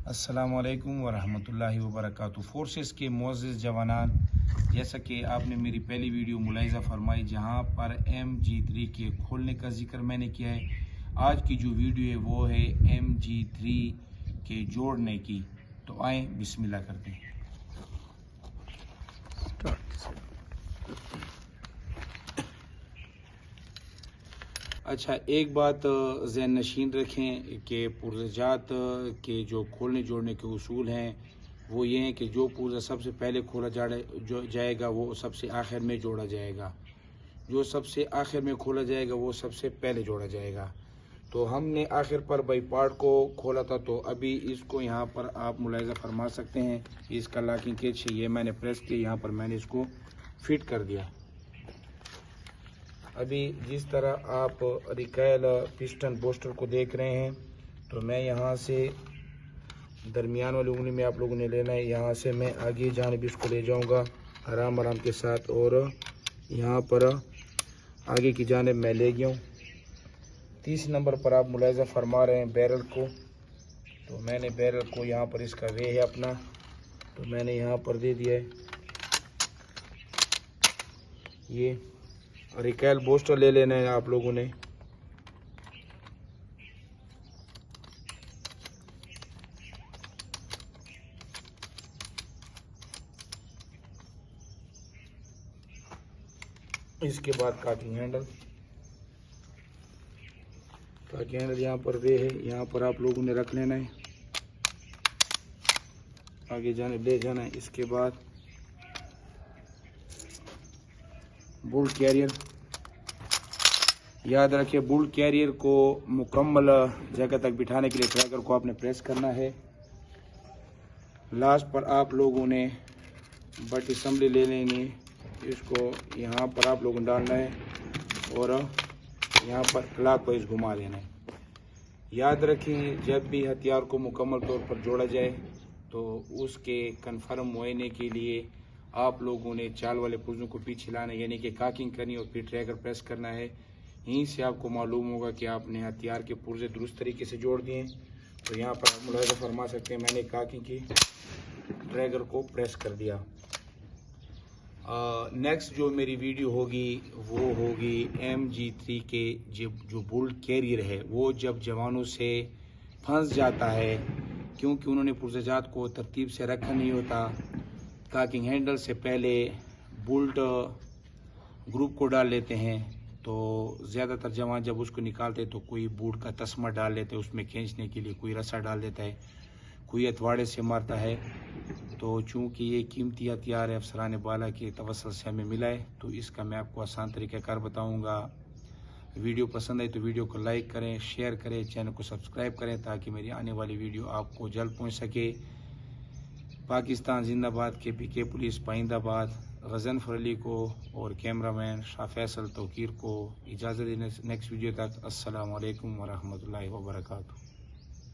السلام علیکم ورحمۃ اللہ وبرکاتہ۔ فورسز کے معزز جوانان، جیسا کہ آپ نے میری پہلی ویڈیو ملاحظہ فرمائی جہاں پر MG3 کے کھولنے کا ذکر میں نے کیا ہے، آج کی جو ویڈیو ہے وہ ہے MG3 کے جوڑنے کی۔ تو آئیں بسم اللہ کرتے ہیں۔ اچھا، ایک بات ذہن نشین رکھیں کہ پرزجات کے جو کھولنے جوڑنے کے اصول ہیں وہ یہ ہیں کہ جو پرزہ سب سے پہلے کھولا جائے گا وہ سب سے آخر میں جوڑا جائے گا، جو سب سے آخر میں کھولا جائے گا وہ سب سے پہلے جوڑا جائے گا۔ تو ہم نے آخر پر بائی پارٹ کو کھولا تھا، تو ابھی اس کو یہاں پر آپ ملاحظہ فرما سکتے ہیں، اس کا لاکنگ کیچ ہے، یہ میں نے پریس کیا، یہاں پر میں نے اس کو فٹ کر دیا۔ ابھی جس طرح آپ ریکائل پسٹن بوسٹر کو دیکھ رہے ہیں، تو میں یہاں سے درمیان والی انگلی میں آپ لوگوں نے لینا ہے، یہاں سے میں آگے جانب اس کو لے جاؤں گا آرام کے ساتھ، اور یہاں پر آگے کی جانب میں لے گیا ہوں۔ 30 نمبر پر آپ ملاحظہ فرما رہے ہیں بیرل کو، تو میں نے بیرل کو یہاں پر اس کا وے ہے اپنا، تو میں نے یہاں پر دے دیا ہے۔ یہ ریکائل بوسٹر لے لینا ہے آپ لوگوں نے۔ اس کے بعد کاکنگ ہینڈل یہاں پر وے ہے، یہاں پر آپ لوگوں نے رکھ لینا ہے، آگے جانب لے جانا ہے۔ اس کے بعد بولٹ کیریئر، یاد رکھیں بولٹ کیریئر کو مکمل جگہ تک بٹھانے کے لیے ٹریگر کو آپ نے پریس کرنا ہے۔ لاسٹ پر آپ لوگوں نے بٹ اسمبلی لے لینی، اس کو یہاں پر آپ لوگوں نے ڈالنا ہے اور یہاں پر کلاک وائز گھما دینا ہے۔ یاد رکھیں جب بھی ہتھیار کو مکمل طور پر جوڑا جائے تو اس کے کنفرم معائنے کے لیے آپ لوگوں نے چال والے پرزوں کو پیچھے لانا ہے، یعنی کہ کاکنگ کرنی اور پھر ٹریگر پریس کرنا ہے۔ یہیں سے آپ کو معلوم ہوگا کہ آپ نے ہتھیار کے پرزے درست طریقے سے جوڑ دیے ہیں۔ تو یہاں پر آپ ملاحظہ فرما سکتے ہیں میں نے کاکنگ کی، ٹریگر کو پریس کر دیا۔ نیکسٹ جو میری ویڈیو ہوگی وہ ہوگی MG3 کے جو بولٹ کیریئر ہے، وہ جب جوانوں سے پھنس جاتا ہے کیونکہ انہوں نے پرزجات کو ترتیب سے رکھا نہیں ہوتا، کاکنگ ہینڈل سے پہلے بولٹ گروپ کو ڈال لیتے ہیں، تو زیادہ تر جوان جب اس کو نکالتے تو کوئی بوٹ کا تسمہ ڈال لیتے اس میں کھینچنے کے لیے، کوئی رسا ڈال دیتا ہے، کوئی اتواڑے سے مارتا ہے۔ تو چونکہ یہ قیمتی ہتھیار ہے افسران بالا کے توسط سے ہمیں ملا ہے، تو اس کا میں آپ کو آسان طریقہ کار بتاؤں گا۔ ویڈیو پسند آئی تو ویڈیو کو لائک کریں، شیئر کریں، چینل کو سبسکرائب کریں تاکہ میری آنے والی ویڈیو آپ کو جلد پہنچ سکے۔ پاکستان زندہ باد، KPK پولیس پائندہ باد۔ غضنفر علی کو اور کیمرہ مین شاہ فیصل توقیر کو اجازت دینے نیکسٹ ویڈیو تک۔ السلام علیکم ورحمۃ اللہ وبرکاتہ۔